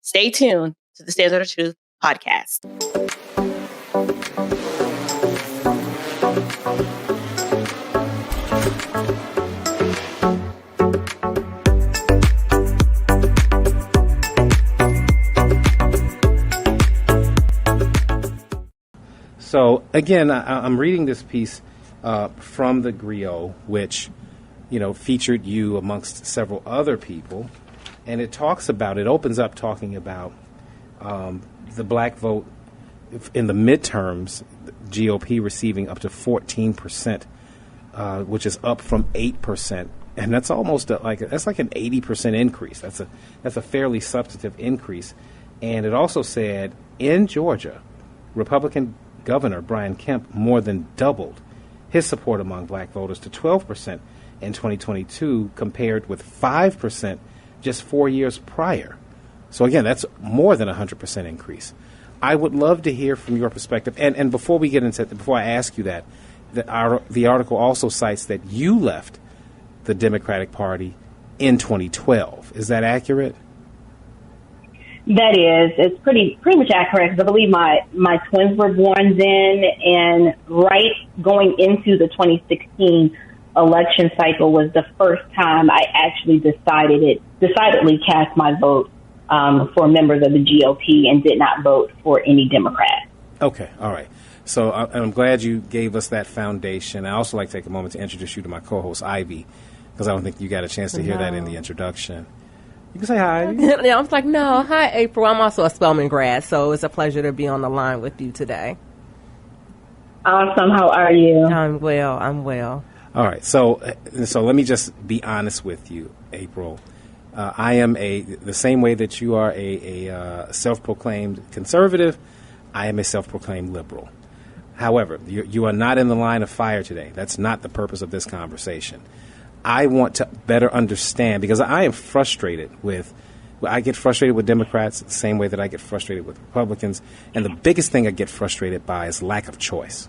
Stay tuned to the Standard of Truth podcast. So again, I'm reading this piece from the Griot, which, featured you amongst several other people, and it opens up talking about the black vote in the midterms, GOP receiving up to 14%, which is up from 8%, and that's almost like an 80% increase. That's a fairly substantive increase, and it also said in Georgia, Republican Governor Brian Kemp more than doubled his support among black voters to 12% in 2022, compared with 5% just 4 years prior. So again, that's more than a 100% increase. I would love to hear from your perspective. And before I ask you that, the article also cites that you left the Democratic Party in 2012. Is that accurate? That is. It's pretty much accurate, because I believe my twins were born then, and right going into the 2016 election cycle was the first time I actually decidedly cast my vote for members of the GOP and did not vote for any Democrat. Okay, all right. So I'm glad you gave us that foundation. I also like to take a moment to introduce you to my co-host, Ivy, because I don't think you got a chance to hear that in the introduction. You can say hi. Yeah, I was like, no. Hi, April. I'm also a Spelman grad, so it's a pleasure to be on the line with you today. Awesome. How are you? I'm well. All right. So let me just be honest with you, April. I am the same way that you are a self-proclaimed conservative, I am a self-proclaimed liberal. However, you are not in the line of fire today. That's not the purpose of this conversation. I want to better understand, because I am frustrated I get frustrated with Democrats the same way that I get frustrated with Republicans. And the biggest thing I get frustrated by is lack of choice.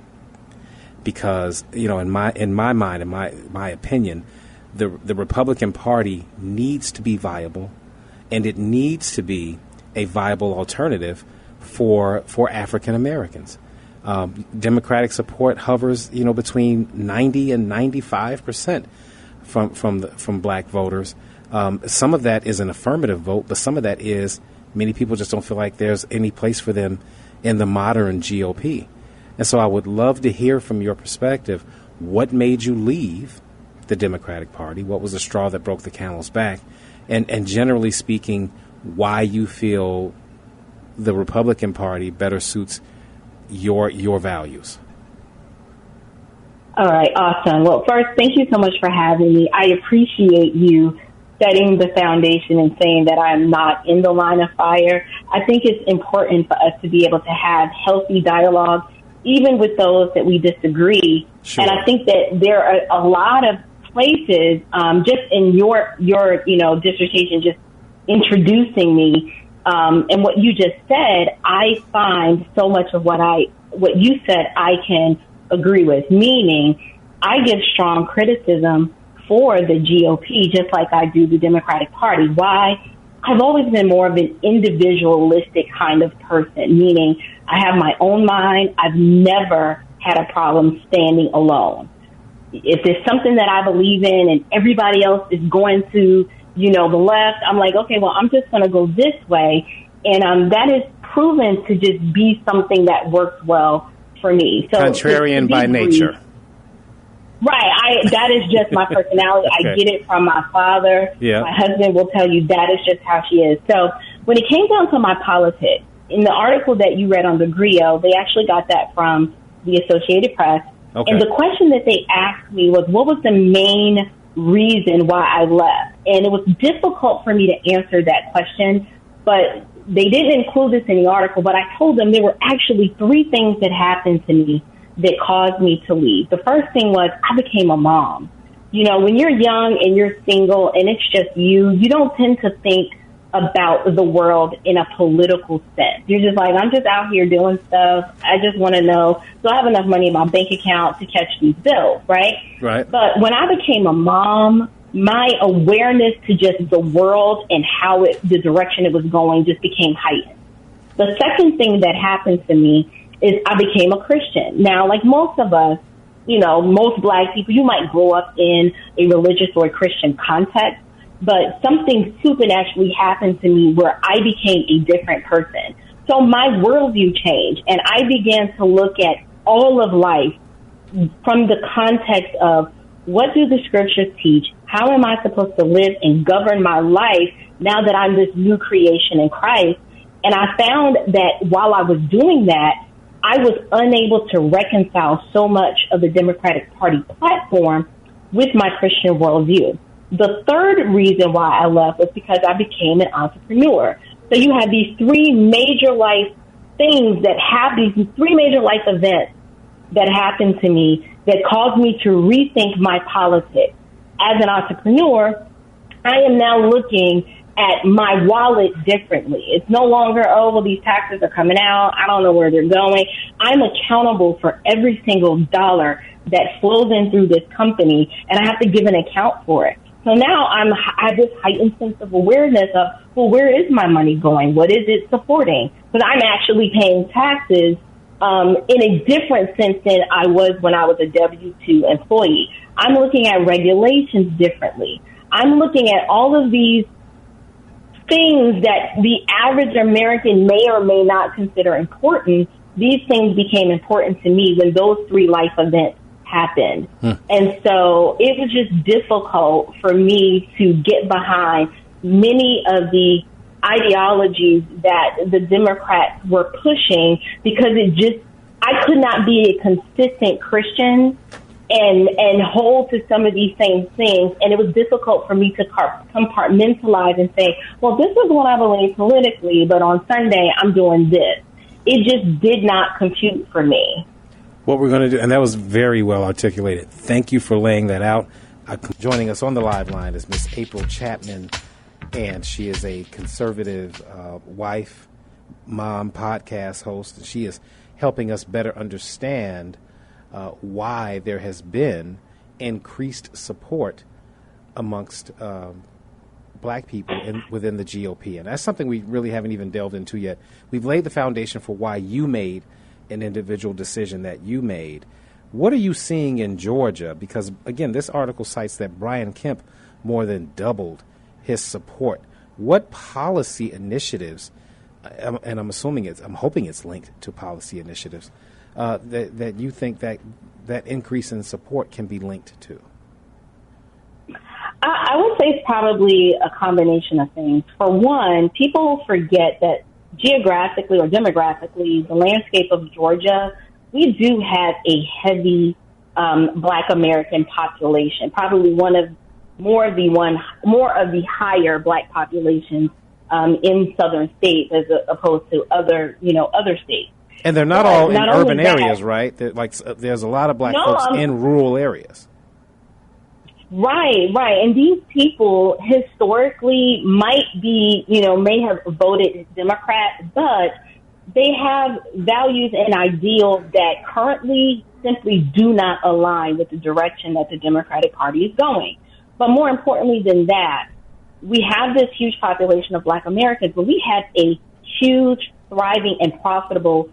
Because, in my mind, in my opinion, the Republican Party needs to be viable, and it needs to be a viable alternative for African Americans. Democratic support hovers, between 90 and 95% from black voters. Some of that is an affirmative vote, but some of that is many people just don't feel like there's any place for them in the modern GOP. And so I would love to hear from your perspective, what made you leave the Democratic Party? What was the straw that broke the camel's back? And generally speaking, why you feel the Republican Party better suits your values. All right, awesome. Well, first, thank you so much for having me. I appreciate you setting the foundation and saying that I'm not in the line of fire. I think it's important for us to be able to have healthy dialogue, even with those that we disagree. Sure. And I think that there are a lot of places, just in your dissertation, just introducing me, and what you just said, I find so much of what you said I can agree with, meaning I give strong criticism for the GOP, just like I do the Democratic Party. Why? I've always been more of an individualistic kind of person, meaning I have my own mind. I've never had a problem standing alone. If there's something that I believe in and everybody else is going to, the left, I'm like, okay, well, I'm just going to go this way. And that is proven to just be something that works well for me. So contrarian by nature. Right. That is just my personality. Okay. I get it from my father. Yeah. My husband will tell you that is just how she is. So when it came down to my politics, in the article that you read on the Griot, they actually got that from the Associated Press. Okay. And the question that they asked me was, what was the main reason why I left? And it was difficult for me to answer that question, but they didn't include this in the article, but I told them there were actually 3 things that happened to me that caused me to leave. The first thing was I became a mom. When you're young and you're single and it's just you don't tend to think about the world in a political sense. You're just like, I'm just out here doing stuff. I just want to know, do I have enough money in my bank account to catch these bills, right? Right. But when I became a mom, my awareness to just the world and how the direction it was going just became heightened. The second thing that happened to me is I became a Christian. Now, like most of us, most Black people, you might grow up in a religious or a Christian context, but something supernaturally happened to me where I became a different person. So my worldview changed, and I began to look at all of life from the context of, what do the scriptures teach? How am I supposed to live and govern my life now that I'm this new creation in Christ? And I found that while I was doing that, I was unable to reconcile so much of the Democratic Party platform with my Christian worldview. The third reason why I left was because I became an entrepreneur. So you have these three major life things that happen, these three major life events that happened to me that caused me to rethink my politics. As an entrepreneur, I am now looking at my wallet differently. It's no longer, these taxes are coming out, I don't know where they're going. I'm accountable for every single dollar that flows in through this company, and I have to give an account for it. So now I have this heightened sense of awareness of, where is my money going? What is it supporting? Because I'm actually paying taxes in a different sense than I was when I was a W-2 employee. I'm looking at regulations differently. I'm looking at all of these things that the average American may or may not consider important. These things became important to me when those three life events happened. And so it was just difficult for me to get behind many of the ideologies that the Democrats were pushing, because I could not be a consistent Christian and hold to some of these same things. And it was difficult for me to compartmentalize and say, this is what I believe politically, but on Sunday I'm doing this. It just did not compute for me. What we're going to do, and that was very well articulated. Thank you for laying that out. Joining us on the live line is Miss April Chapman, and she is a conservative wife, mom, podcast host. She is helping us better understand why there has been increased support amongst Black people within the GOP. And that's something we really haven't even delved into yet. We've laid the foundation for why you made an individual decision that you made. What are you seeing in Georgia? Because, again, this article cites that Brian Kemp more than doubled his support. What policy initiatives, and I'm hoping it's linked to policy initiatives, that you think that increase in support can be linked to? I would say it's probably a combination of things. For one, people forget that geographically or demographically, the landscape of Georgia, we do have a heavy Black American population, probably more of the higher Black populations in southern states as opposed to other states. And they're not all in urban areas, right? There's a lot of Black folks in rural areas. Right. And these people historically might be, may have voted Democrat, but they have values and ideals that currently simply do not align with the direction that the Democratic Party is going. But more importantly than that, we have this huge population of Black Americans, but we have a huge, thriving, and profitable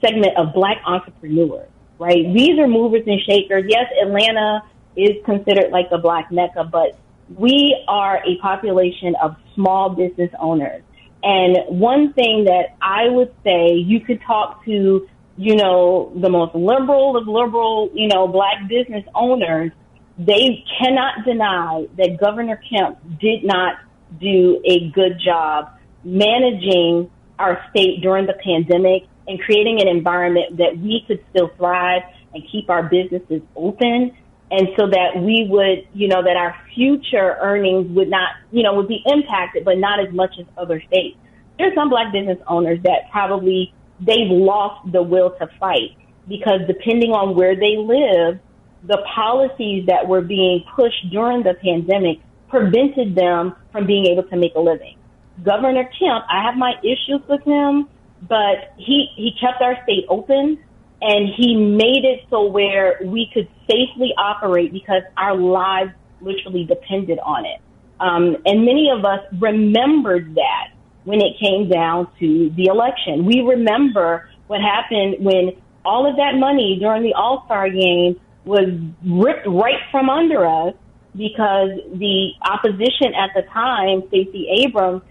segment of Black entrepreneurs, right? These are movers and shakers. Yes, Atlanta is considered like the Black Mecca, but we are a population of small business owners. And one thing that I would say, you could talk to, the most liberal of liberal, Black business owners, they cannot deny that Governor Kemp did not do a good job managing our state during the pandemic and creating an environment that we could still thrive and keep our businesses open. And so that we would, that our future earnings would not, would be impacted, but not as much as other states. There's some Black business owners that probably they've lost the will to fight because depending on where they live, the policies that were being pushed during the pandemic prevented them from being able to make a living. Governor Kemp, I have my issues with him, but he kept our state open. And he made it so where we could safely operate because our lives literally depended on it. And many of us remembered that when it came down to the election. We remember what happened when all of that money during the All-Star game was ripped right from under us because the opposition at the time, Stacey Abrams,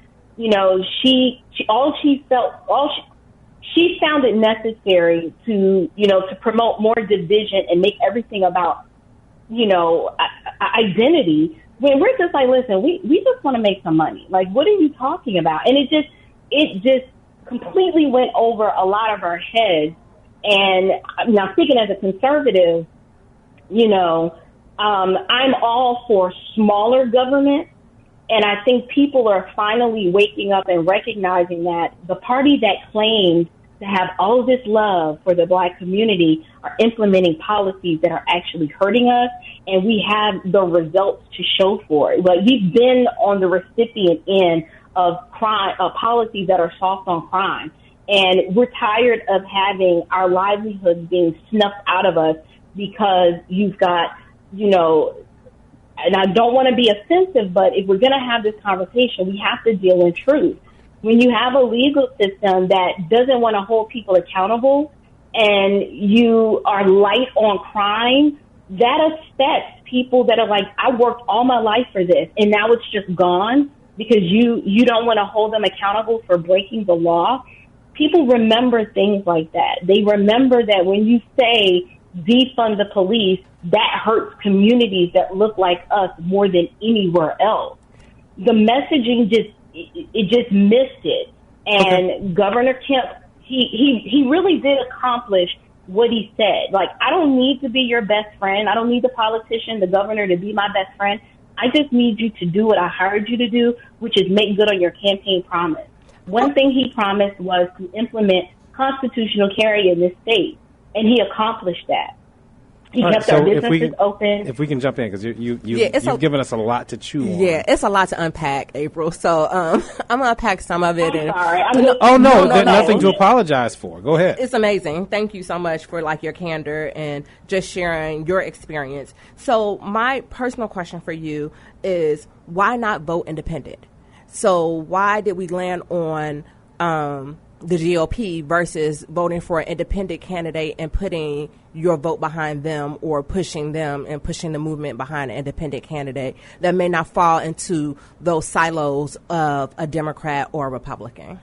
she found it necessary to promote more division and make everything about, identity. When we're just like, listen, we just want to make some money. Like, what are you talking about? And it just completely went over a lot of our heads. And now, speaking as a conservative, I'm all for smaller government. And I think people are finally waking up and recognizing that the party that claims to have all of this love for the Black community are implementing policies that are actually hurting us, and we have the results to show for it. Like, we've been on the recipient end of crime, policies that are soft on crime, and we're tired of having our livelihoods being snuffed out of us because you've got, and I don't want to be offensive, but if we're going to have this conversation, we have to deal in truth. When you have a legal system that doesn't want to hold people accountable and you are light on crime, that affects people that are like, I worked all my life for this, and now it's just gone because you don't want to hold them accountable for breaking the law. People remember things like that. They remember that when you say defund the police, that hurts communities that look like us more than anywhere else. The messaging just missed it. And okay. Governor Kemp, he really did accomplish what he said. Like, I don't need to be your best friend. I don't need the politician, the governor, to be my best friend. I just need you to do what I hired you to do, which is make good on your campaign promise. One thing he promised was to implement constitutional carry in this state, and he accomplished that. He kept our businesses open. If we can jump in, because you've given us a lot to chew on. Yeah, it's a lot to unpack, April. So I'm going to unpack some of it. Sorry. Nothing to apologize for. Go ahead. It's amazing. Thank you so much for your candor and just sharing your experience. So my personal question for you is, why not vote independent? So why did we land on the GOP versus voting for an independent candidate and putting your vote behind them, or pushing them and pushing the movement behind an independent candidate that may not fall into those silos of a Democrat or a Republican?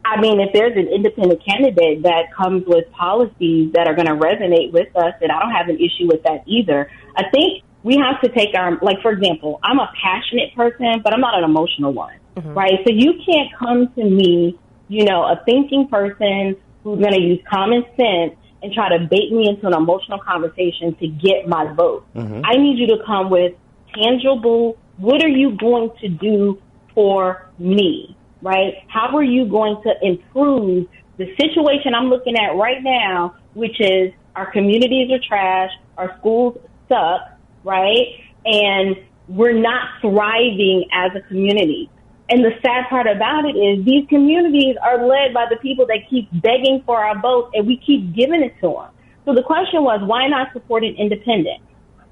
I mean, if there's an independent candidate that comes with policies that are going to resonate with us, then I don't have an issue with that either. I think we have to take for example, I'm a passionate person, but I'm not an emotional one. Mm-hmm. Right? So you can't come to me, a thinking person who's going to use common sense and try to bait me into an emotional conversation to get my vote. Mm-hmm. I need you to come with tangible, what are you going to do for me, right? How are you going to improve the situation I'm looking at right now, which is our communities are trash, our schools suck, right? And we're not thriving as a community. And the sad part about it is these communities are led by the people that keep begging for our votes, and we keep giving it to them. So the question was, why not support an independent?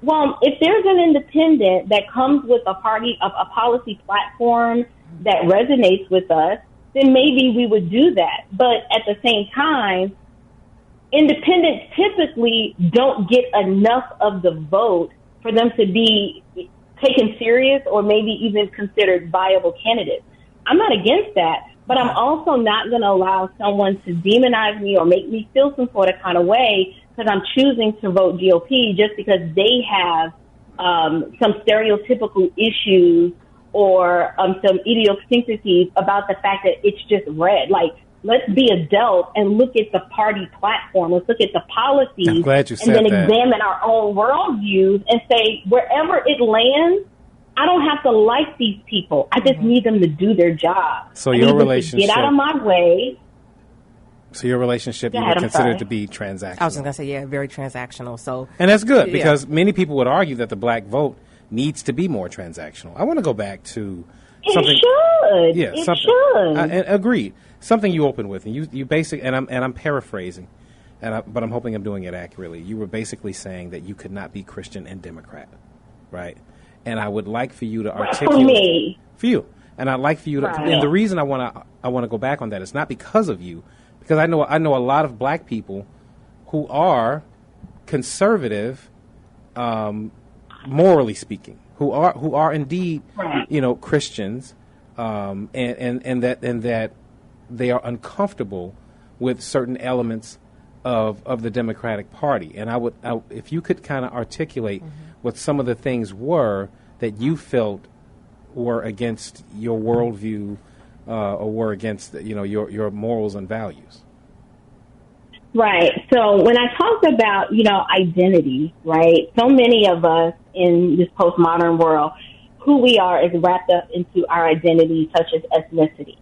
Well, if there's an independent that comes with a policy platform that resonates with us, then maybe we would do that. But at the same time, independents typically don't get enough of the vote for them to be taken serious or maybe even considered viable candidates. I'm not against that, but I'm also not going to allow someone to demonize me or make me feel some sort of kind of way because I'm choosing to vote GOP just because they have some stereotypical issues or some idiosyncrasies about the fact that it's just red. Like, let's be adult and look at the party platform. Let's look at the policies I'm glad you said and then that. Examine our own worldviews and say, wherever it lands, I don't have to like these people. I just need them to do their job. So your relationship, get out of my way. So your relationship you would consider to be transactional. I was going to say, yeah, very transactional. So, and that's good because many people would argue that the black vote needs to be more transactional. I want to go back to something. It should. Agreed. Something you opened with, and you basically, and I'm paraphrasing, but I'm hoping I'm doing it accurately. You were basically saying that you could not be Christian and Democrat. right? And I would like for you to For articulate me. for you. And I'd like for you to. Right. And the reason I want to go back on that is not because of you, because I know a lot of black people who are conservative, morally speaking, who are indeed, Right. Christians, and that they are uncomfortable with certain elements of the Democratic Party. And if you could kind of articulate what some of the things were that you felt were against your worldview, or were against your morals and values. Right. So when I talked about, identity, right, so many of us in this postmodern world, who we are is wrapped up into our identity, such as ethnicity.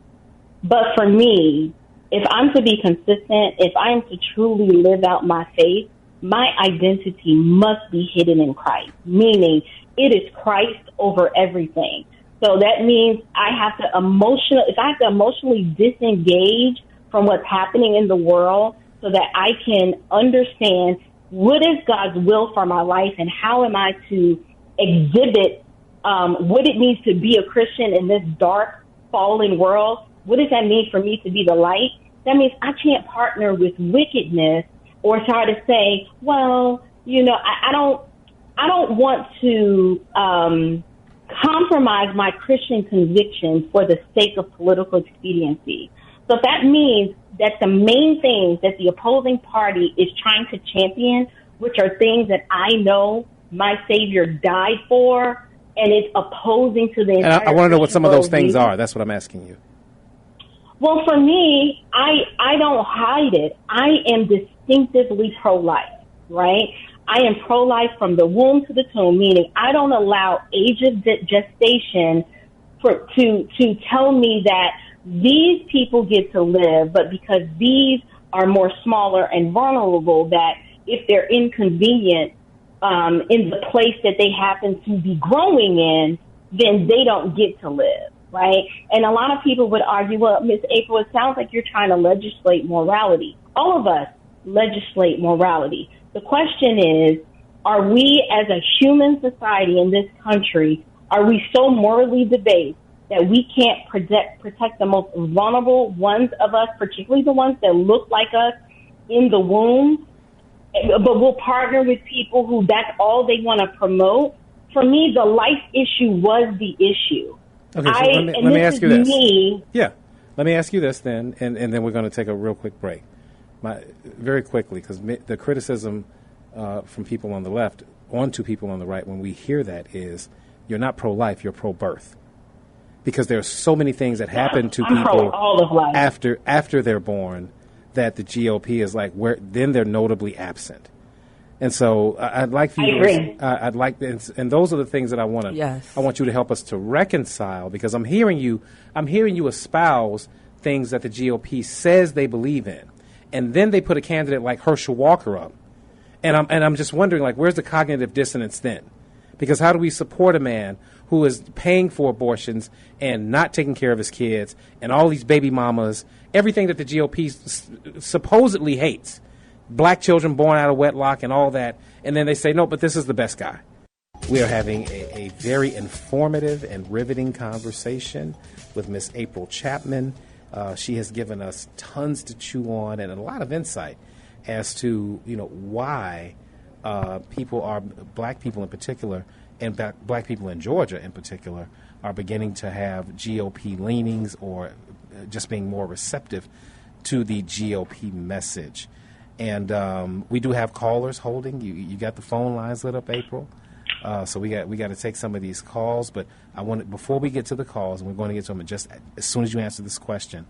But for me, if I'm to be consistent, if I am to truly live out my faith, my identity must be hidden in Christ, meaning it is Christ over everything. So that means if I have to emotionally disengage from what's happening in the world so that I can understand what is God's will for my life and how am I to exhibit what it means to be a Christian in this dark, fallen world. What does that mean for me to be the light? That means I can't partner with wickedness or try to say, well, I don't want to compromise my Christian convictions for the sake of political expediency. So if that means that the main things that the opposing party is trying to champion, which are things that I know my Savior died for, and it's opposing to the entire And I want to know what some of those things worldview. are. That's what I'm asking you. Well, for me, I don't hide it. I am distinctively pro-life, right? I am pro-life from the womb to the tomb, meaning I don't allow age of gestation to tell me that these people get to live, but because these are more smaller and vulnerable, that if they're inconvenient in the place that they happen to be growing in, then they don't get to live. Right? And a lot of people would argue, well, Ms. April, it sounds like you're trying to legislate morality. All of us legislate morality. The question is, are we as a human society in this country, are we so morally debased that we can't protect the most vulnerable ones of us, particularly the ones that look like us in the womb, but we'll partner with people who that's all they want to promote? For me, the life issue was the issue. Okay, so let me ask you this. Yeah, let me ask you this then, and then we're going to take a real quick break. Very quickly, because the criticism from people on the left onto people on the right when we hear that is, you're not pro-life, you're pro-birth. Because there are so many things that happen to people after they're born that the GOP is like, then they're notably absent. And so I'd like for you and those are the things that I want to. Yes. I want you to help us to reconcile, because I'm hearing you espouse things that the GOP says they believe in, and then they put a candidate like Herschel Walker up, and I'm just wondering, like, where's the cognitive dissonance then? Because how do we support a man who is paying for abortions and not taking care of his kids and all these baby mamas, everything that the GOP supposedly hates? Black children born out of wedlock and all that, and then they say, no, but this is the best guy. We are having a very informative and riveting conversation with Miss April Chapman. She has given us tons to chew on and a lot of insight as to, why black people in particular, and black people in Georgia in particular, are beginning to have GOP leanings or just being more receptive to the GOP message. And we do have callers holding. You got the phone lines lit up, April. So we got to take some of these calls. But before we get to the calls, and we're going to get to them just as soon as you answer this question.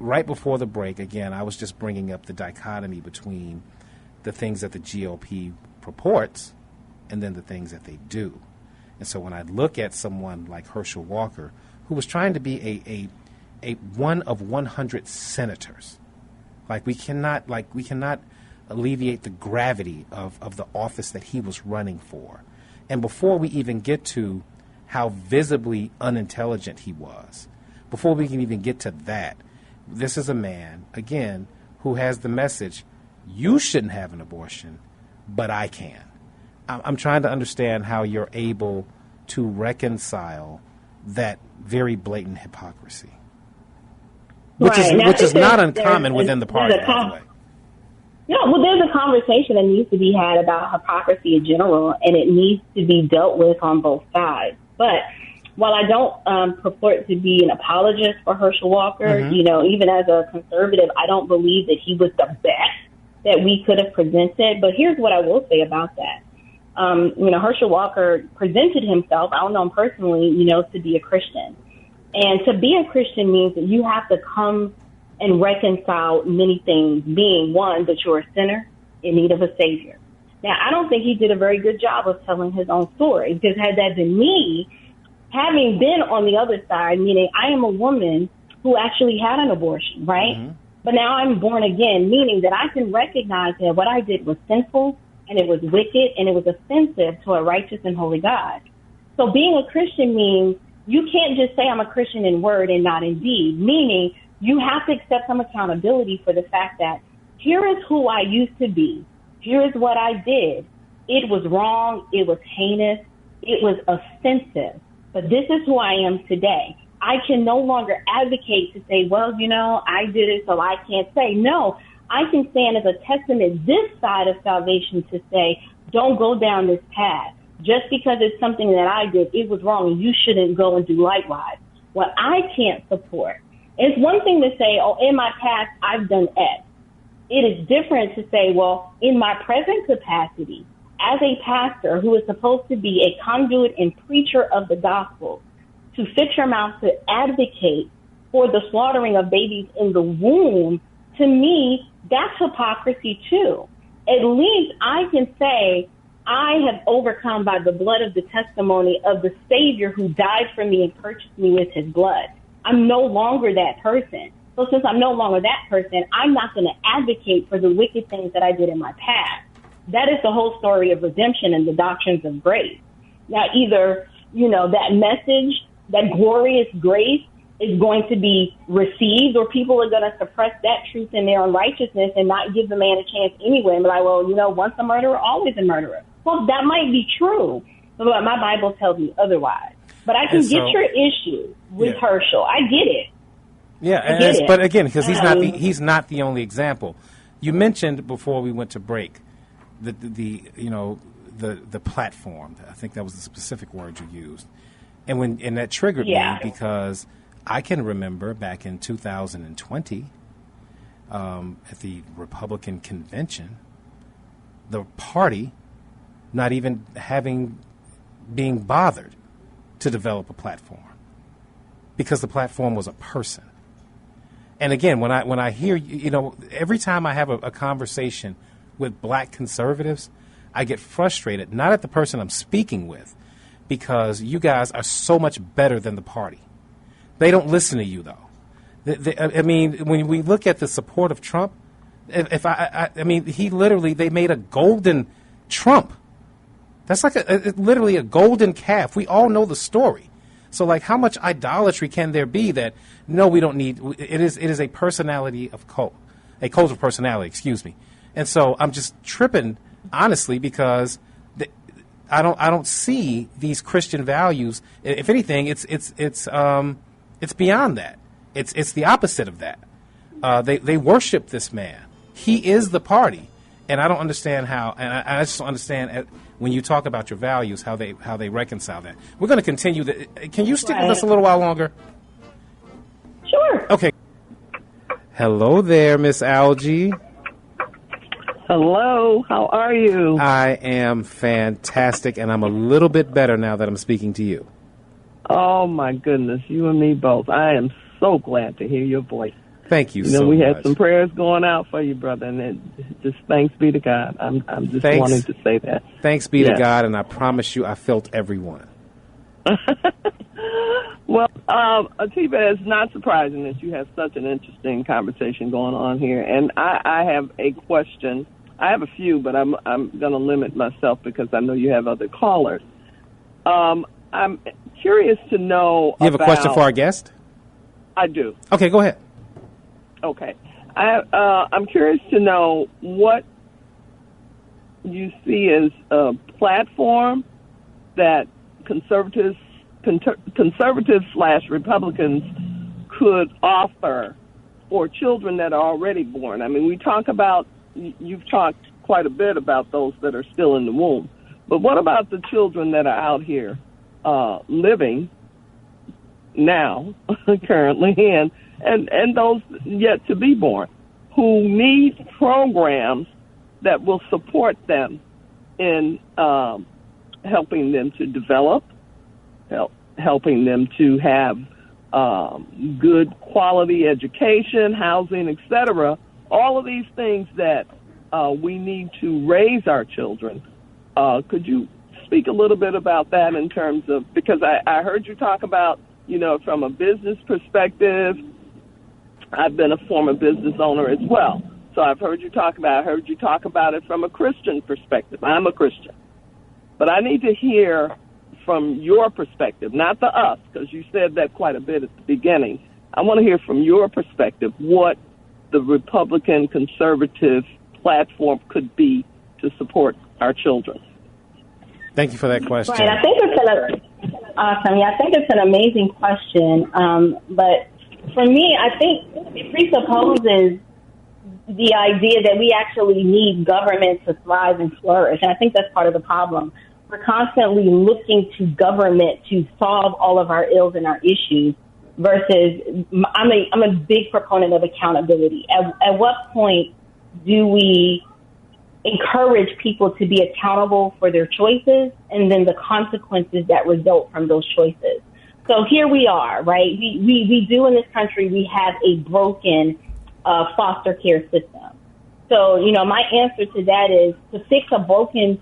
Right before the break, again, I was just bringing up the dichotomy between the things that the GOP purports and then the things that they do. And so when I look at someone like Herschel Walker, who was trying to be a one of 100 senators. We cannot alleviate the gravity of the office that he was running for. And before we even get to how visibly unintelligent he was, before we can even get to that, this is a man, again, who has the message, you shouldn't have an abortion, but I can. I'm trying to understand how you're able to reconcile that very blatant hypocrisy, which is not uncommon within the party, by the way. No, well, there's a conversation that needs to be had about hypocrisy in general, and it needs to be dealt with on both sides. But while I don't purport to be an apologist for Herschel Walker, even as a conservative, I don't believe that he was the best that we could have presented. But here's what I will say about that. Herschel Walker presented himself, I don't know him personally, to be a Christian. And to be a Christian means that you have to come and reconcile many things, being one, that you're a sinner in need of a savior. Now, I don't think he did a very good job of telling his own story, because had that been me, having been on the other side, meaning I am a woman who actually had an abortion, right? Mm-hmm. But now I'm born again, meaning that I can recognize that what I did was sinful, and it was wicked, and it was offensive to a righteous and holy God. So being a Christian means you can't just say I'm a Christian in word and not in deed, meaning you have to accept some accountability for the fact that here is who I used to be. Here is what I did. It was wrong. It was heinous. It was offensive. But this is who I am today. I can no longer advocate to say, well, I did it, so I can't say. No, I can stand as a testament this side of salvation to say, don't go down this path. Just because it's something that I did, it was wrong, and you shouldn't go and do likewise. What I can't support. It's one thing to say, oh, in my past, I've done X. It is different to say, well, in my present capacity, as a pastor who is supposed to be a conduit and preacher of the gospel, to fix your mouth to advocate for the slaughtering of babies in the womb, to me, that's hypocrisy too. At least I can say I have overcome by the blood of the testimony of the Savior who died for me and purchased me with his blood. I'm no longer that person. So since I'm no longer that person, I'm not going to advocate for the wicked things that I did in my past. That is the whole story of redemption and the doctrines of grace. Now, either, that message, that glorious grace is going to be received, or people are going to suppress that truth in their unrighteousness and not give the man a chance anyway and be like, well, once a murderer, always a murderer. Well, that might be true, but my Bible tells me otherwise. But I can get your issue with Herschel. I get it. Yeah, but again, because he's not the only example. You mentioned before we went to break the platform. I think that was the specific word you used, and that triggered me because I can remember back in 2020 at the Republican convention, the party not even being bothered to develop a platform because the platform was a person. And again, when I hear, every time I have a conversation with black conservatives, I get frustrated, not at the person I'm speaking with, because you guys are so much better than the party. They don't listen to you, though. When we look at the support of Trump, they made a golden Trump. That's like literally a golden calf. We all know the story. So, how much idolatry can there be that, no, we don't need, it is a personality of cult, a cult of personality, excuse me. And so I'm just tripping, honestly, because I don't see these Christian values. If anything, it's beyond that. It's the opposite of that. They worship this man. He is the party. And I don't understand how, and I just don't understand when you talk about your values, how they reconcile that. We're going to continue. Can you stick with us a little while longer? Sure. Okay. Hello there, Miss Algie. Hello. How are you? I am fantastic, and I'm a little bit better now that I'm speaking to you. Oh, my goodness. You and me both. I am so glad to hear your voice. Thank you so much. We had some prayers going out for you, brother, and just thanks be to God. I'm just wanting to say that. Thanks be to God, and I promise you I felt everyone. Well, Atiba, it's not surprising that you have such an interesting conversation going on here, and I have a question. I have a few, but I'm going to limit myself because I know you have other callers. I'm curious to know You have a question for our guest? I do. Okay, go ahead. Okay. I'm curious to know what you see as a platform that conservatives / Republicans could offer for children that are already born? I mean, you've talked quite a bit about those that are still in the womb, but what about the children that are out here living now, currently, and those yet to be born, who need programs that will support them in helping them to develop, helping them to have good quality education, housing, etc. All of these things that we need to raise our children. Could you speak a little bit about that in terms of, because I heard you talk about, from a business perspective. I've been a former business owner as well. So I heard you talk about it from a Christian perspective. I'm a Christian. But I need to hear from your perspective, not the us, because you said that quite a bit at the beginning. I want to hear from your perspective what the Republican conservative platform could be to support our children. Thank you for that question. Right, I think it's an amazing question. But for me, I think it presupposes the idea that we actually need government to thrive and flourish. And I think that's part of the problem. We're constantly looking to government to solve all of our ills and our issues versus I'm a big proponent of accountability. At what point do we encourage people to be accountable for their choices and then the consequences that result from those choices? So here we are, right? We do in this country, we have a broken foster care system. So, my answer to that is to fix a broken,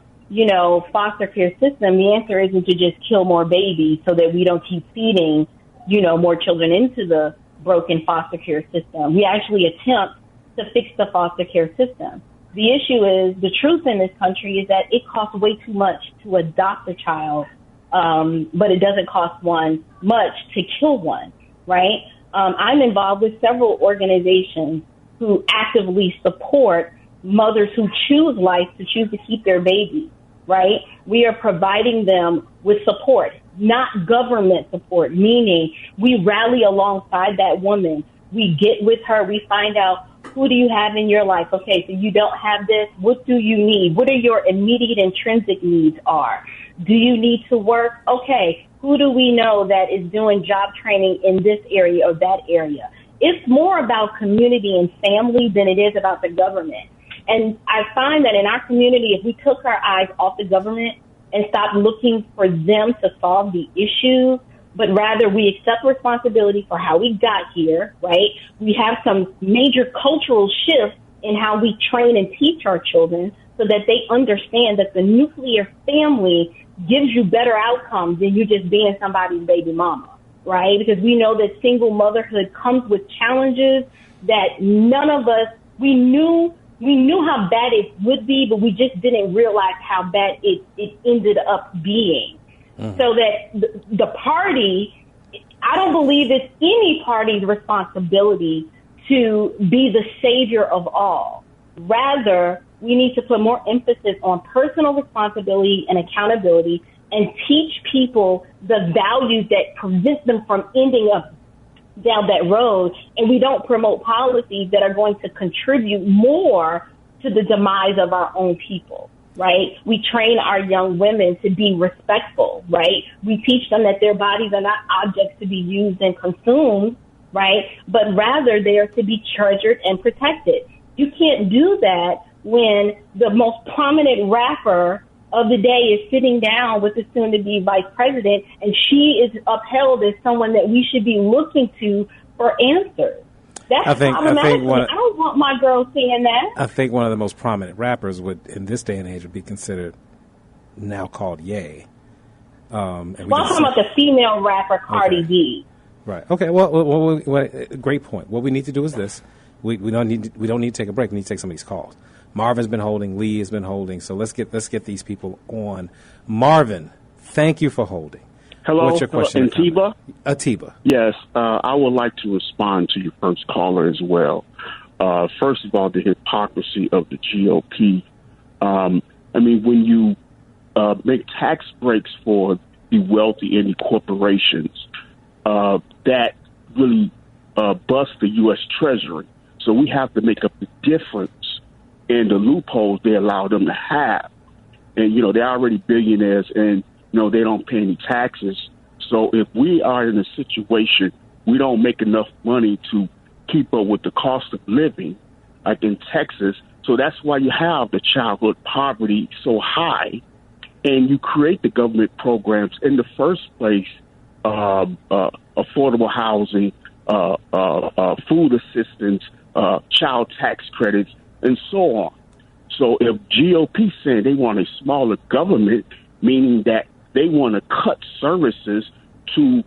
foster care system. The answer isn't to just kill more babies so that we don't keep feeding, more children into the broken foster care system. We actually attempt to fix the foster care system. The issue is, the truth in this country is that it costs way too much to adopt a child, but it doesn't cost one much to kill one, right? I'm involved with several organizations who actively support mothers who choose life, to choose to keep their babies, right? We are providing them with support, not government support, meaning we rally alongside that woman. We get with her. We find out, who do you have in your life? Okay, so you don't have this. What do you need? What are your immediate intrinsic needs are? Do you need to work? Okay, who do we know that is doing job training in this area or that area? It's more about community and family than it is about the government. And I find that in our community, if we took our eyes off the government and stopped looking for them to solve the issue, but rather we accept responsibility for how we got here, right? We have some major cultural shifts in how we train and teach our children so that they understand that the nuclear family gives you better outcomes than you just being somebody's baby mama, right? Because we know that single motherhood comes with challenges that none of us, we knew how bad it would be, but we just didn't realize how bad it ended up being. So that the party, I don't believe it's any party's responsibility to be the savior of all. Rather, we need to put more emphasis on personal responsibility and accountability and teach people the values that prevent them from ending up down that road. And we don't promote policies that are going to contribute more to the demise of our own people. Right? We train our young women to be respectful, right? We teach them that their bodies are not objects to be used and consumed, right? But rather they are to be treasured and protected. You can't do that when the most prominent rapper of the day is sitting down with the soon-to-be vice president, and she is upheld as someone that we should be looking to for answers. That's problematic. I don't want my girls saying that. I think one of the most prominent rappers would, in this day and age, would be considered now called Ye. I'm talking about the female rapper Cardi B. Right. Okay. Well, great point. What we need to do is this: we don't need to take a break. We need to take some of these calls. Marvin's been holding. Lee has been holding. So let's get these people on. Marvin, thank you for holding. Hello, what's your question? Atiba? Atiba. Yes, I would like to respond to your first caller as well. First of all, the hypocrisy of the GOP. I mean, when you make tax breaks for the wealthy and the corporations, that really busts the U.S. Treasury. So we have to make up the difference in the loopholes they allow them to have. And, they're already billionaires and, they don't pay any taxes. So if we are in a situation we don't make enough money to keep up with the cost of living, like in Texas, so that's why you have the childhood poverty so high, and you create the government programs in the first place, affordable housing, food assistance, child tax credits, and so on. So if GOP saying they want a smaller government, meaning that they want to cut services to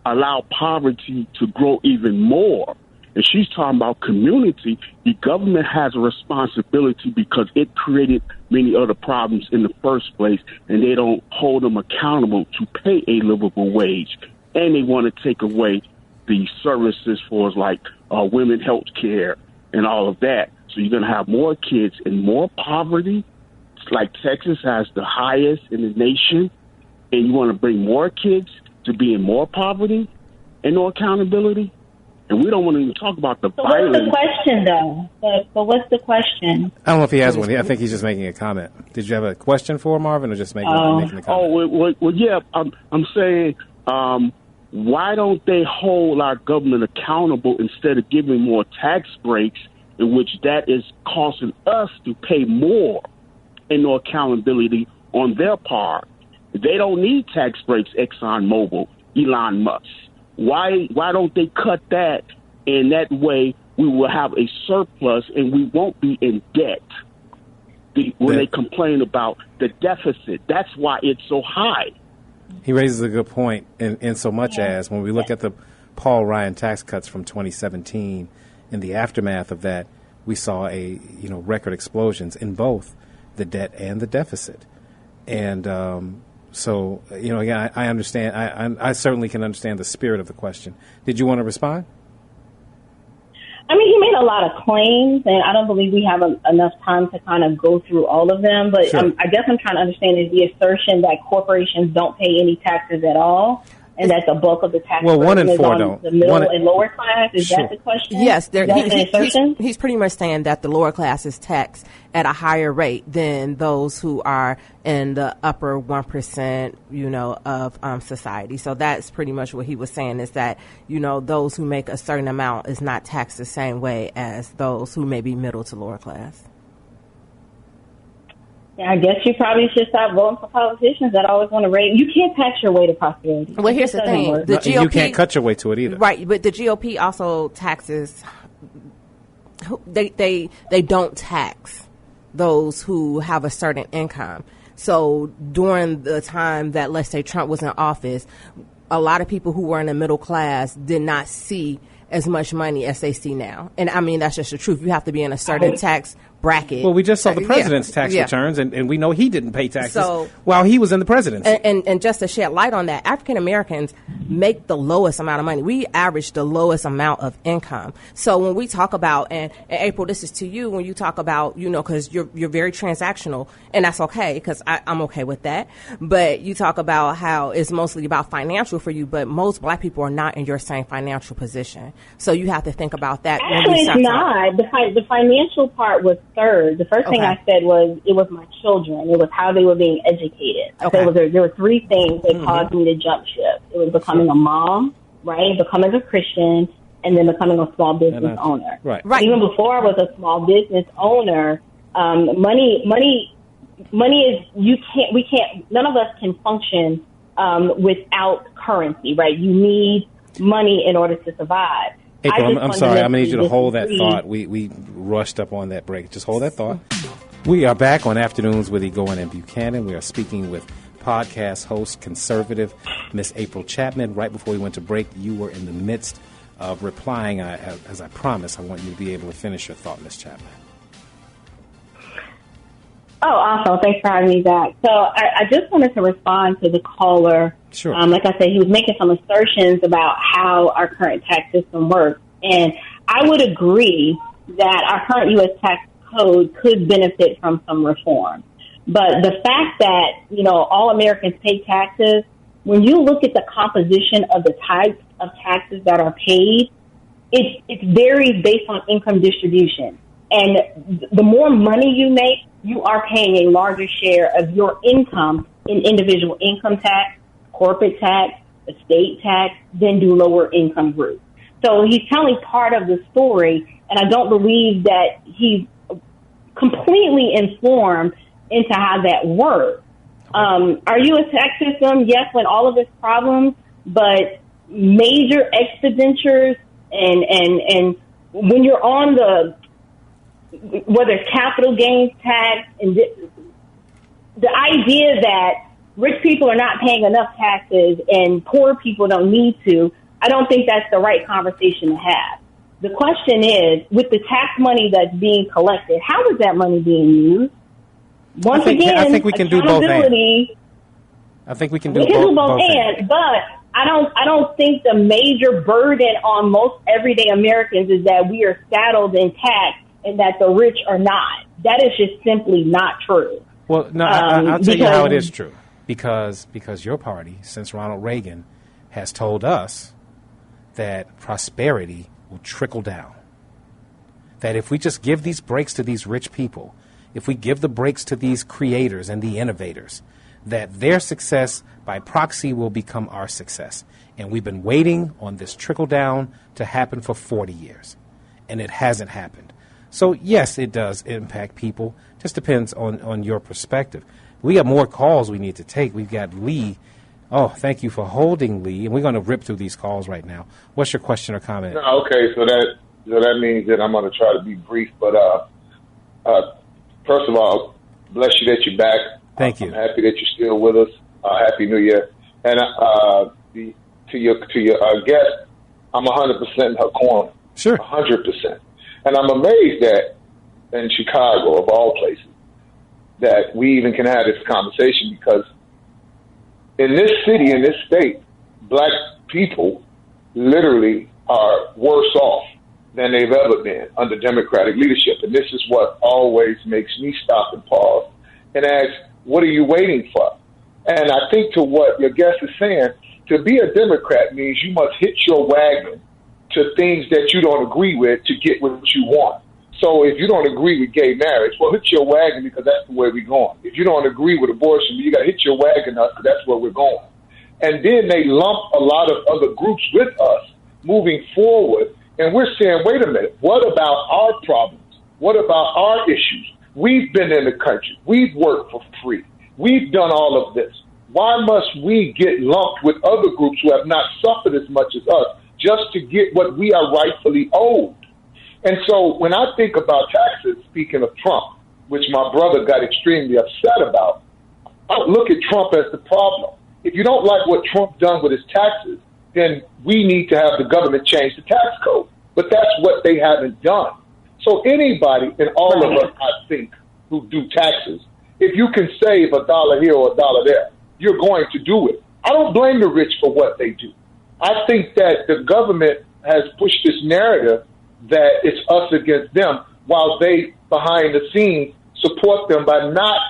allow poverty to grow even more, and she's talking about community, the government has a responsibility because it created many other problems in the first place, and they don't hold them accountable to pay a livable wage. And they want to take away the services for like women health care and all of that. So you're going to have more kids and more poverty. It's like Texas has the highest in the nation, and you want to bring more kids to be in more poverty and no accountability. And we don't want to even talk about the violence. What's the question, though? But what's the question? I don't know if he has one. I think he's just making a comment. Did you have a question for Marvin, or just making a comment? Well, yeah. I'm saying, why don't they hold our government accountable instead of giving more tax breaks, in which that is causing us to pay more and no accountability on their part? They don't need tax breaks, ExxonMobil, Elon Musk. Why don't they cut that? And that way we will have a surplus and we won't be in debt. When they complain about the deficit, that's why it's so high. He raises a good point in so much as when we look at the Paul Ryan tax cuts from 2017, in the aftermath of that, we saw record explosions in both the debt and the deficit. And so, again, I understand. I certainly can understand the spirit of the question. Did you want to respond? I mean, he made a lot of claims, and I don't believe we have enough time to kind of go through all of them. But sure. I guess I'm trying to understand is the assertion that corporations don't pay any taxes at all, and that the bulk of the tax burden is on the middle and lower class. Is that the question? Yes, he's pretty much saying that the lower class is taxed at a higher rate than those who are in the upper 1%, of society. So that's pretty much what he was saying, is that, those who make a certain amount is not taxed the same way as those who may be middle to lower class. Yeah, I guess you probably should stop voting for politicians that always want to raise. You can't tax your way to prosperity. Well, here's the thing. The GOP, you can't cut your way to it either. Right, but the GOP also taxes. They don't tax those who have a certain income. So during the time that, let's say, Trump was in office, a lot of people who were in the middle class did not see as much money as they see now. And I mean, that's just the truth. You have to be in a certain tax bracket. Well, we just saw the president's tax returns, and we know he didn't pay taxes while he was in the presidency. And just to shed light on that, African Americans make the lowest amount of money. We average the lowest amount of income. So when we talk about, and April, this is to you, when you talk about, because you're very transactional, and that's okay, because I'm okay with that. But you talk about how it's mostly about financial for you, but most black people are not in your same financial position. So you have to think about that. Actually, it's not. The financial part was third. The first thing I said was it was my children. It was how they were being educated. I said there were three things that caused me to jump ship. It was becoming a mom, right? Becoming a Christian, and then becoming a small business owner. Right. Even before I was a small business owner, money is we can't. None of us can function without currency, right? You need money in order to survive. April, I'm sorry. I'm going to need you to hold that thought. We rushed up on that break. Just hold that thought. We are back on Afternoons with Egoin and Buchanan. We are speaking with podcast host, conservative, Miss April Chapman. Right before we went to break, you were in the midst of replying. As I promised, I want you to be able to finish your thought, Miss Chapman. Oh, awesome. Thanks for having me back. So I just wanted to respond to the caller. Sure. Like I said, he was making some assertions about how our current tax system works. And I would agree that our current U.S. tax code could benefit from some reform. But the fact that, all Americans pay taxes, when you look at the composition of the types of taxes that are paid, it varies based on income distribution. And the more money you make, you are paying a larger share of your income in individual income tax, corporate tax, estate tax, than do lower income groups. So he's telling part of the story, and I don't believe that he's completely informed into how that works. Are you a tax system? Yes, with all of its problems, but major expenditures and when you're on whether it's capital gains tax and the idea that rich people are not paying enough taxes and poor people don't need to, I don't think that's the right conversation to have. The question is, with the tax money that's being collected, how is that money being used? Once again, I think we can do both. I think we can do both. But I don't think the major burden on most everyday Americans is that we are saddled in tax and that the rich are not. That is just simply not true. Well, no, I'll tell you how it is true. Because your party, since Ronald Reagan, has told us that prosperity will trickle down. That if we just give these breaks to these rich people, if we give the breaks to these creators and the innovators, that their success by proxy will become our success. And we've been waiting on this trickle down to happen for 40 years, and it hasn't happened. So, yes, it does impact people. Just depends on your perspective. We got more calls we need to take. We've got Lee. Oh, thank you for holding, Lee. And we're going to rip through these calls right now. What's your question or comment? Okay, so that means that I'm going to try to be brief. But first of all, bless you that you're back. Thank you. I'm happy that you're still with us. Happy New Year. And to your guest, I'm 100% in her corner. Sure. 100%. And I'm amazed that in Chicago, of all places, that we even can have this conversation, because in this city, in this state, black people literally are worse off than they've ever been under Democratic leadership. And this is what always makes me stop and pause and ask, what are you waiting for? And I think to what your guest is saying, to be a Democrat means you must hitch your wagon to things that you don't agree with to get what you want. So if you don't agree with gay marriage, well, hitch your wagon, because that's the way we're going. If you don't agree with abortion, you got to hit your wagon up, because that's where we're going. And then they lump a lot of other groups with us moving forward. And we're saying, wait a minute, what about our problems? What about our issues? We've been in the country. We've worked for free. We've done all of this. Why must we get lumped with other groups who have not suffered as much as us just to get what we are rightfully owed? And so when I think about taxes, speaking of Trump, which my brother got extremely upset about, I look at Trump as the problem. If you don't like what Trump done with his taxes, then we need to have the government change the tax code. But that's what they haven't done. So anybody and all of us, I think, who do taxes, if you can save $1 here or $1 there, you're going to do it. I don't blame the rich for what they do. I think that the government has pushed this narrative that it's us against them, while they, behind the scenes, support them by not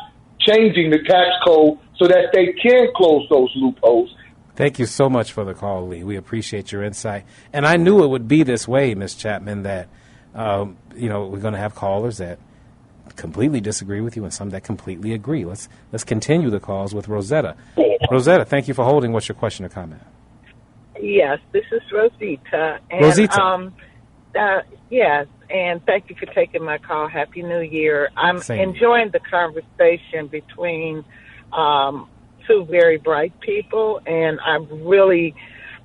changing the tax code so that they can close those loopholes. Thank you so much for the call, Lee. We appreciate your insight. And I knew it would be this way, Ms. Chapman, that we're going to have callers that completely disagree with you and some that completely agree. Let's continue the calls with Rosetta. Rosetta, thank you for holding. What's your question or comment? Yes, this is Rosita. And, Rosita. Yes, and thank you for taking my call. Happy New Year. I'm enjoying the conversation between two very bright people, and I'm really,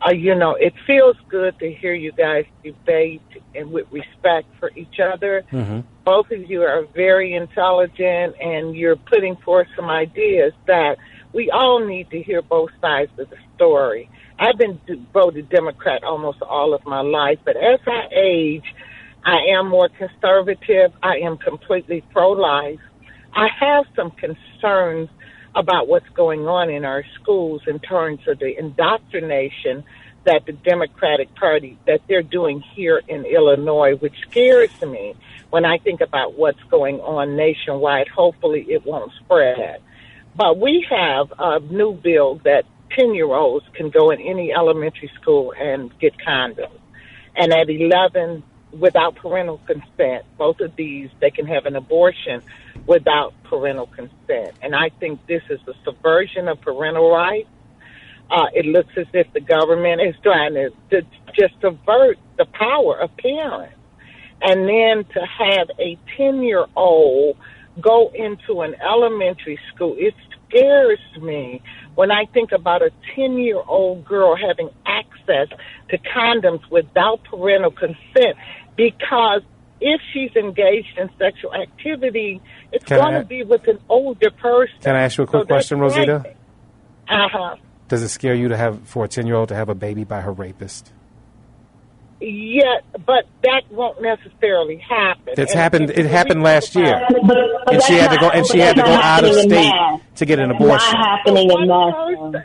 it feels good to hear you guys debate and with respect for each other. Mm-hmm. Both of you are very intelligent, and you're putting forth some ideas that we all need to hear both sides of the story. I've been voted Democrat almost all of my life, but as I age, I am more conservative. I am completely pro-life. I have some concerns about what's going on in our schools in terms of the indoctrination that the Democratic Party, that they're doing here in Illinois, which scares me when I think about what's going on nationwide. Hopefully it won't spread. But we have a new bill that 10-year-olds can go in any elementary school and get condoms. And at 11, without parental consent, both of these, they can have an abortion without parental consent. And I think this is a subversion of parental rights. It looks as if the government is trying to just subvert the power of parents. And then to have a 10-year-old go into an elementary school, it scares me when I think about a 10-year-old girl having access to condoms without parental consent, because if she's engaged in sexual activity, it's going to be with an older person. Can I ask you a quick question, Rosita? Uh-huh. Does it scare you for a 10-year-old to have a baby by her rapist? Yeah, but that won't necessarily happen. It happened last year, and she had to go. And she had to go out of state to get an abortion. Not happening in mass.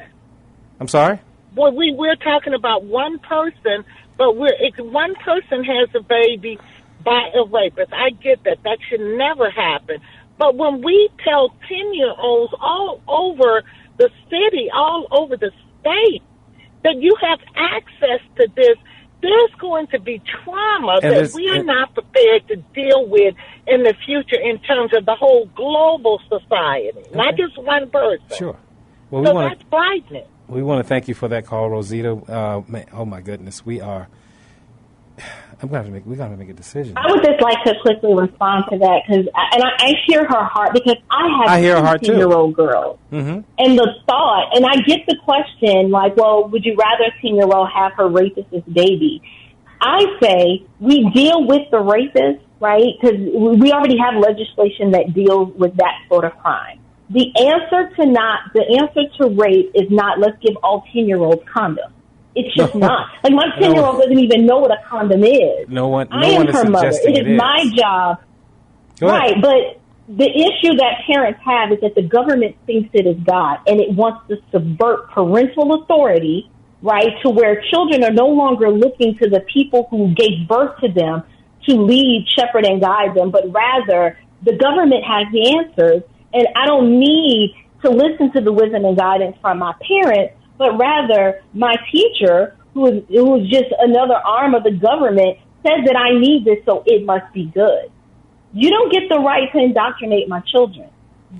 I'm sorry. Well, we're talking about one person, but if one person has a baby by a rapist, I get that. That should never happen. But when we tell 10-year-olds all over the city, all over the state, that you have access to this, there's going to be trauma that we are not prepared to deal with in the future in terms of the whole global society, not just one person. Sure. Well, that's frightening. We want to thank you for that call, Rosita. Oh my goodness, we are going to make a decision. I would just like to quickly respond to that because I hear her heart, because I have 10-year-old girls. Mm-hmm. And the thought, and I get the question, like, well, would you rather a 10-year-old have her rapist as baby? I say we deal with the rapist, right? Because we already have legislation that deals with that sort of crime. The answer to rape is not, let's give all 10-year-olds condoms. It's just not. Like, my 10-year-old doesn't even know what a condom is. I am her mother. It is my job. Right, but the issue that parents have is that the government thinks it is God, and it wants to subvert parental authority, right, to where children are no longer looking to the people who gave birth to them to lead, shepherd, and guide them, but rather the government has the answers, and I don't need to listen to the wisdom and guidance from my parents, but rather my teacher, who is just another arm of the government, says that I need this, so it must be good. You don't get the right to indoctrinate my children.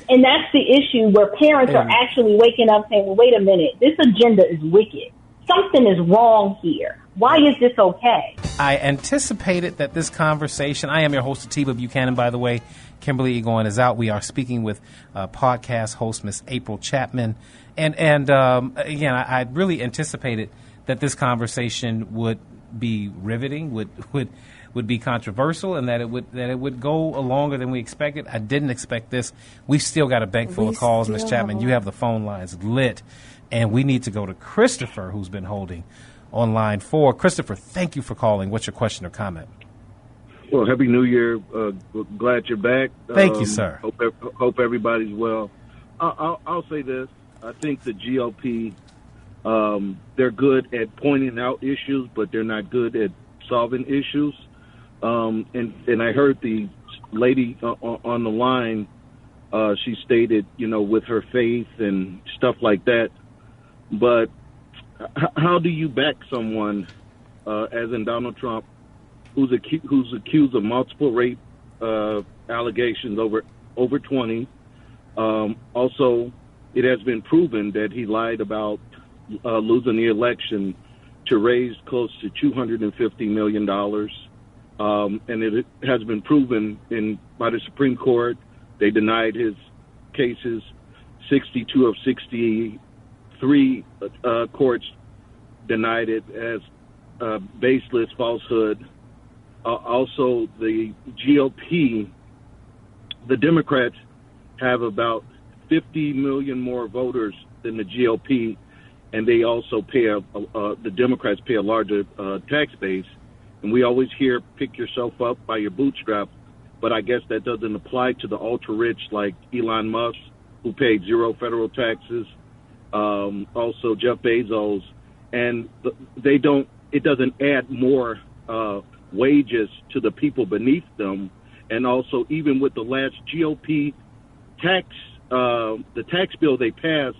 And that's the issue, where parents are actually waking up saying, well, wait a minute, this agenda is wicked. Something is wrong here. Why is this okay? I anticipated that this conversation, I am your host, Atiba Buchanan, by the way. Kimberly Egoin is out. We are speaking with podcast host, Miss April Chapman. And again, I really anticipated that this conversation would be riveting, would be controversial, and that it would go longer than we expected. I didn't expect this. We've still got a bank full of calls, Miss Chapman. You have the phone lines lit, and we need to go to Christopher, who's been holding on line 4. Christopher, thank you for calling. What's your question or comment? Well, Happy New Year. Glad you're back. Thank you, sir. Hope everybody's well. I'll say this. I think the GOP, they're good at pointing out issues, but they're not good at solving issues. And I heard the lady on the line, she stated, with her faith and stuff like that. But how do you back someone, as in Donald Trump, who's accused of multiple rape allegations, over 20? Also, it has been proven that he lied about losing the election to raise close to $250 million. And it has been proven by the Supreme Court. They denied his cases. 62 of 63 courts denied it as baseless falsehood. Also, the GOP, the Democrats, have about 50 million more voters than the GOP, and they also pay the Democrats pay a larger tax base. And we always hear, pick yourself up by your bootstrap, but I guess that doesn't apply to the ultra-rich like Elon Musk, who paid 0 federal taxes. Also, Jeff Bezos, and it doesn't add more wages to the people beneath them. And also, even with the last GOP the tax bill they passed,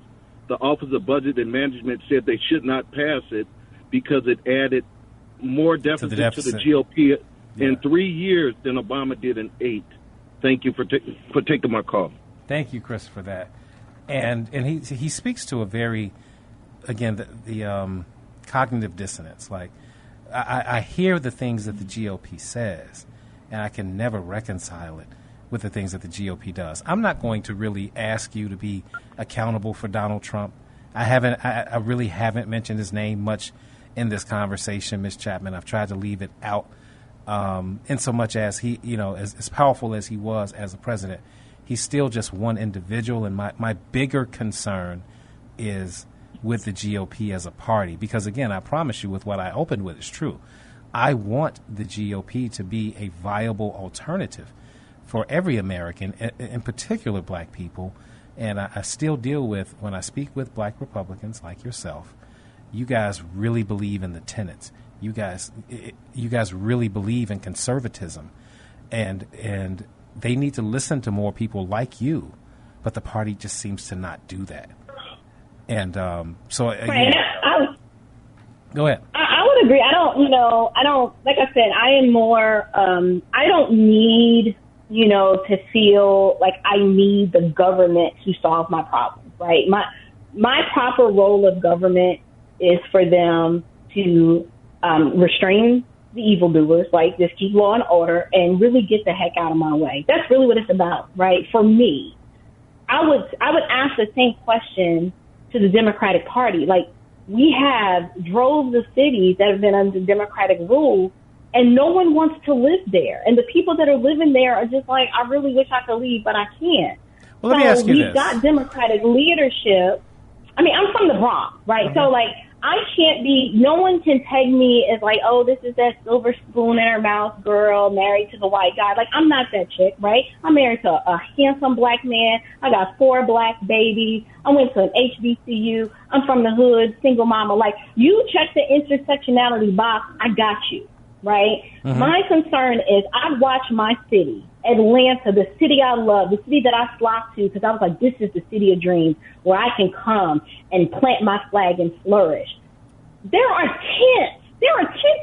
the Office of Budget and Management said they should not pass it because it added more deficit to the GOP in 3 years than Obama did in 8. Thank you for taking my call. Thank you, Chris, for that. And he speaks to a very, again, the cognitive dissonance. Like, I hear the things that the GOP says, and I can never reconcile it with the things that the GOP does. I'm not going to really ask you to be accountable for Donald Trump. I really haven't mentioned his name much in this conversation, Ms. Chapman. I've tried to leave it out in so much as he, as powerful as he was as a president, he's still just one individual. And my bigger concern is with the GOP as a party. Because, again, I promise you, with what I opened with is true. I want the GOP to be a viable alternative for every American, in particular black people. And I still deal with, when I speak with black Republicans like yourself, you guys really believe in the tenets. You guys really believe in conservatism. And they need to listen to more people like you. But the party just seems to not do that. And so, again, go ahead. I would agree. I don't, like I said, I am more, I don't need, to feel like I need the government to solve my problems, right? My proper role of government is for them to restrain the evildoers, like just keep law and order and really get the heck out of my way. That's really what it's about, right? For me, I would ask the same question to the Democratic Party. Like, we have droves of cities that have been under Democratic rule, and no one wants to live there. And the people that are living there are just like, I really wish I could leave, but I can't. Well, let me ask you this. We've got Democratic leadership. I mean, I'm from the Bronx, right? Mm-hmm. So, like, no one can peg me as like, oh, this is that silver spoon in her mouth girl married to the white guy. Like, I'm not that chick, right? I'm married to a handsome black man. I got 4 black babies. I went to an HBCU. I'm from the hood, single mama. Like, you check the intersectionality box, I got you, right? Mm-hmm. My concern is I watch my city, Atlanta, the city I love, the city that I flocked to, because I was like, this is the city of dreams where I can come and plant my flag and flourish. There are 10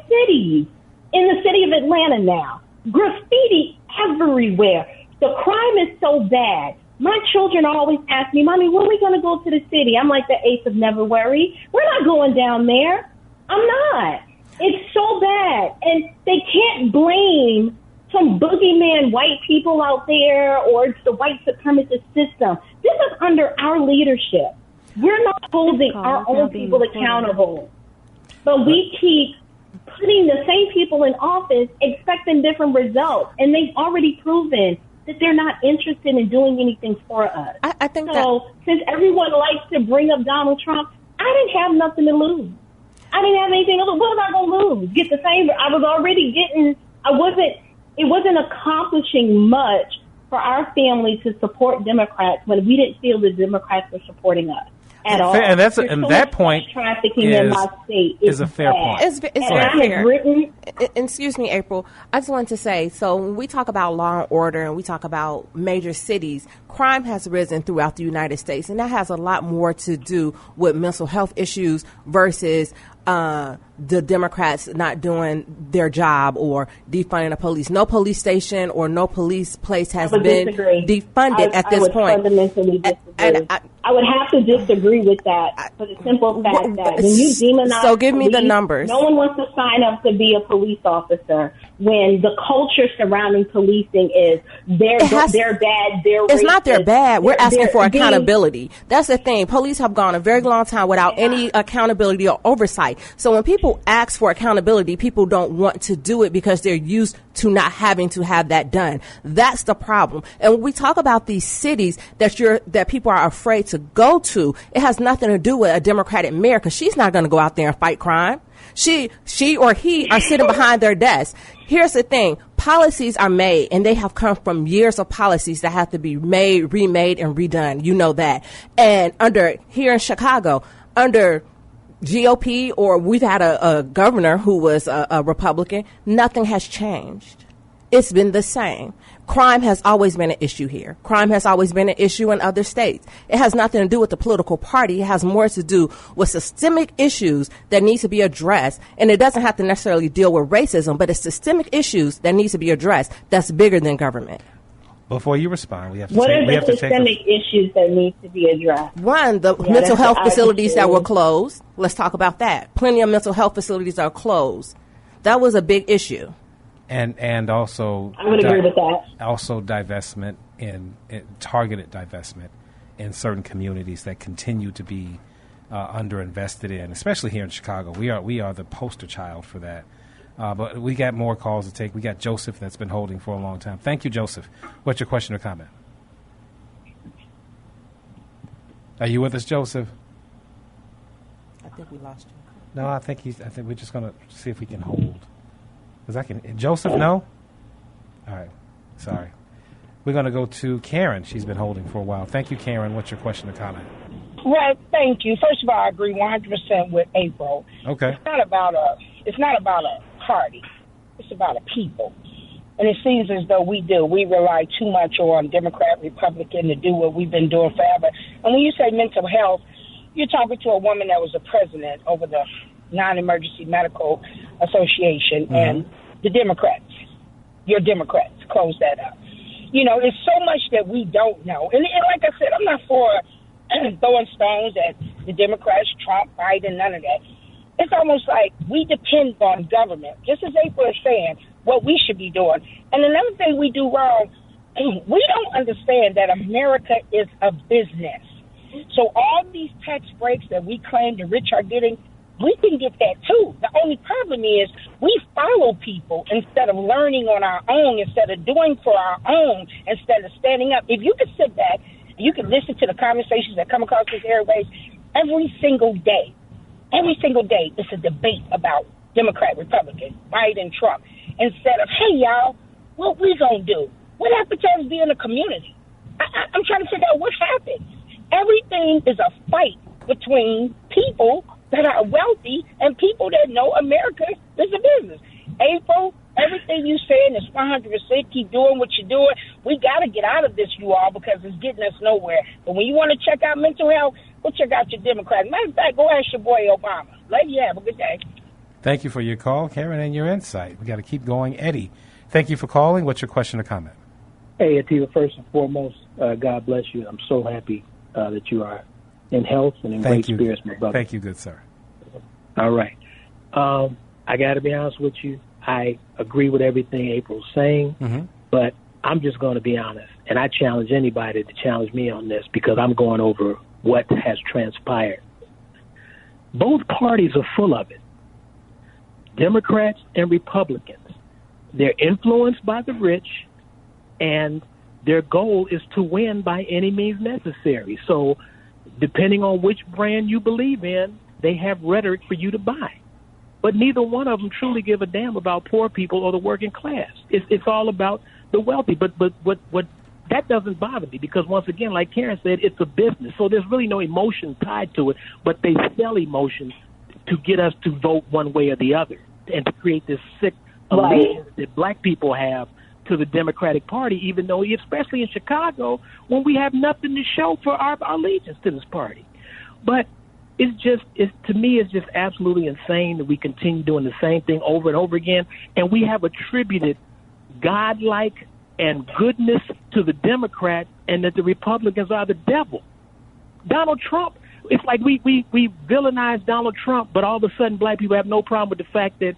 cities in the city of Atlanta now. Graffiti everywhere. The crime is so bad. My children always ask me, Mommy, when are we going to go to the city? I'm like the 8th of February. We're not going down there. I'm not. It's so bad. And they can't blame some boogeyman white people out there or it's the white supremacist system. This is under our leadership. We're not holding our own people accountable. But we keep putting the same people in office expecting different results. And they've already proven that they're not interested in doing anything for us. I think so. Since everyone likes to bring up Donald Trump, I didn't have nothing to lose. I didn't have anything to lose. What was I going to lose? Get the same. I was already getting. It wasn't accomplishing much for our family to support Democrats when we didn't feel the Democrats were supporting us at all. And that point trafficking in my state is a fair point. It's very fair. Excuse me, April. I just wanted to say, so when we talk about law and order and we talk about major cities, crime has risen throughout the United States, and that has a lot more to do with mental health issues versus the Democrats not doing their job or defunding the police. No police station or no police place has been defunded at this point. Fundamentally disagree. I would have to disagree with that for the simple fact that when you demonize so give me police, the numbers. No one wants to sign up to be a police officer when the culture surrounding policing is they're bad, they're It's racist, not they're bad. We're asking for accountability. That's the thing. Police have gone a very long time without any accountability or oversight. So when people ask for accountability, people don't want to do it because they're used to not having to have that done. That's the problem. And when we talk about these cities that people are afraid to go to, it has nothing to do with a Democratic mayor because she's not going to go out there and fight crime. She or he are sitting behind their desk. Here's the thing. Policies are made, and they have come from years of policies that have to be made, remade, and redone. You know that. And here in Chicago, under GOP or we've had a governor who was a Republican, nothing has changed. It's been the same. Crime has always been an issue here. Crime has always been an issue in other states. It has nothing to do with the political party. It has more to do with systemic issues that need to be addressed. And it doesn't have to necessarily deal with racism, but it's systemic issues that need to be addressed that's bigger than government. Before you respond, we have to what take, are the systemic issues that need to be addressed? One, the mental health facilities that were closed. Let's talk about that. Plenty of mental health facilities are closed. That was a big issue. And also, I would agree with that. Also, divestment in targeted divestment in certain communities that continue to be underinvested in, especially here in Chicago. We are the poster child for that. But we got more calls to take. We got Joseph that's been holding for a long time. Thank you, Joseph. What's your question or comment? Are you with us, Joseph? I think we lost you. No, I think we're just gonna see if we can hold. Joseph, no? All right. Sorry. We're going to go to Karen. She's been holding for a while. Thank you, Karen. What's your question or comment? Well, thank you. First of all, I agree 100% with April. Okay. It's not about a party. It's about a people. And it seems as though we rely too much on Democrat, Republican to do what we've been doing forever. And when you say mental health, you're talking to a woman that was the president over the Non-Emergency Medical Association, and the Democrats, your Democrats, close that up. You know, there's so much that we don't know. And like I said, I'm not for throwing stones at the Democrats, Trump, Biden, none of that. It's almost like we depend on government, just as April is saying, what we should be doing. And another thing we do wrong, we don't understand that America is a business. So all these tax breaks that we claim the rich are getting, we can get that too. The only problem is we follow people instead of learning on our own, instead of doing for our own, instead of standing up. If you could sit back, you could listen to the conversations that come across this airways every single day. Every single day, it's a debate about Democrat, Republican, Biden, Trump. Instead of, hey, y'all, what we gonna do? What happened to us being a community? I'm trying to figure out what happened. Everything is a fight between people that are wealthy and people that know America is a business. April, everything you saying is 100%. Keep doing what you're doing. We got to get out of this, you all, because it's getting us nowhere. But when you want to check out mental health, go check out your Democrats. Matter of fact, go ask your boy Obama. Lady, have a good day. Thank you for your call, Karen, and your insight. We got to keep going. Eddie, thank you for calling. What's your question or comment? Hey, Atiba, first and foremost, God bless you. I'm so happy that you are in health and in great spirits, my brother. Thank you, good sir. All right. I got to be honest with you. I agree with everything April's saying, but I'm just going to be honest. And I challenge anybody to challenge me on this because I'm going over what has transpired. Both parties are full of it. Democrats and Republicans. They're influenced by the rich, and their goal is to win by any means necessary. So depending on which brand you believe in, they have rhetoric for you to buy. But neither one of them truly give a damn about poor people or the working class. It's all about the wealthy. But what that doesn't bother me because, once again, like Karen said, it's a business. So there's really no emotion tied to it, but they sell emotions to get us to vote one way or the other and to create this sick allegiance that black people have to the Democratic Party, even though, especially in Chicago, when we have nothing to show for our allegiance to this party. But to me, it's just absolutely insane that we continue doing the same thing over and over again, and we have attributed godlike and goodness to the Democrats and that the Republicans are the devil. Donald Trump, it's like we villainize Donald Trump, but all of a sudden black people have no problem with the fact that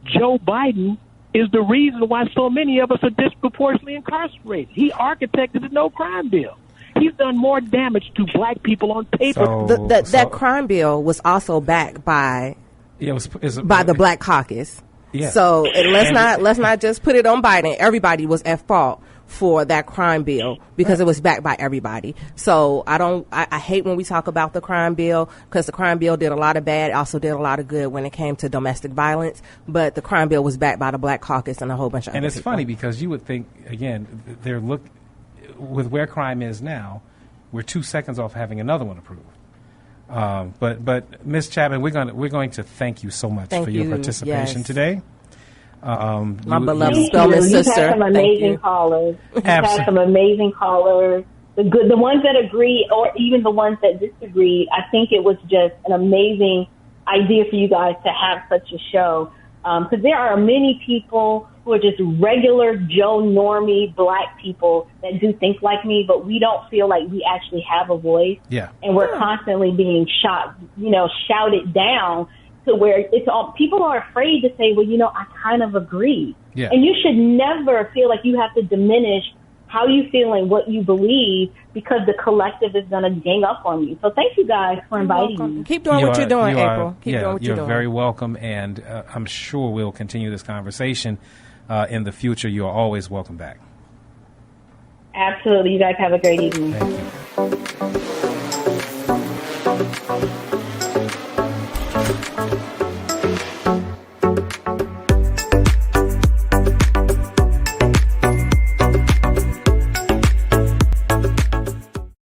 Joe Biden is the reason why so many of us are disproportionately incarcerated. He architected the no-crime bill. He's done more damage to black people on paper. That crime bill was also backed by the Black Caucus. Yeah. So let's not just put it on Biden. Everybody was at fault for that crime bill because it was backed by everybody. So I hate when we talk about the crime bill because the crime bill did a lot of bad, also did a lot of good when it came to domestic violence. But the crime bill was backed by the Black Caucus and a whole bunch of other people. And it's funny because you would think, again, with where crime is now, we're 2 seconds off having another one approved. But Ms. Chapman, we're going to thank you so much for your participation today. My beloved Spelman sister. You've had some amazing callers. You've had some amazing callers. The ones that agree, or even the ones that disagree. I think it was just an amazing idea for you guys to have such a show. Because there are many people who are just regular Joe normie black people that do think like me, but we don't feel like we actually have a voice. Yeah. And we're constantly being shouted down to where it's all, people are afraid to say, well, I kind of agree. Yeah. And you should never feel like you have to diminish how you feel and what you believe because the collective is going to gang up on you. So thank you guys for inviting me. Keep doing what you're doing, April. Keep doing what you're doing. You're very welcome, and I'm sure we'll continue this conversation in the future. You are always welcome back. Absolutely. You guys have a great evening. Thank you.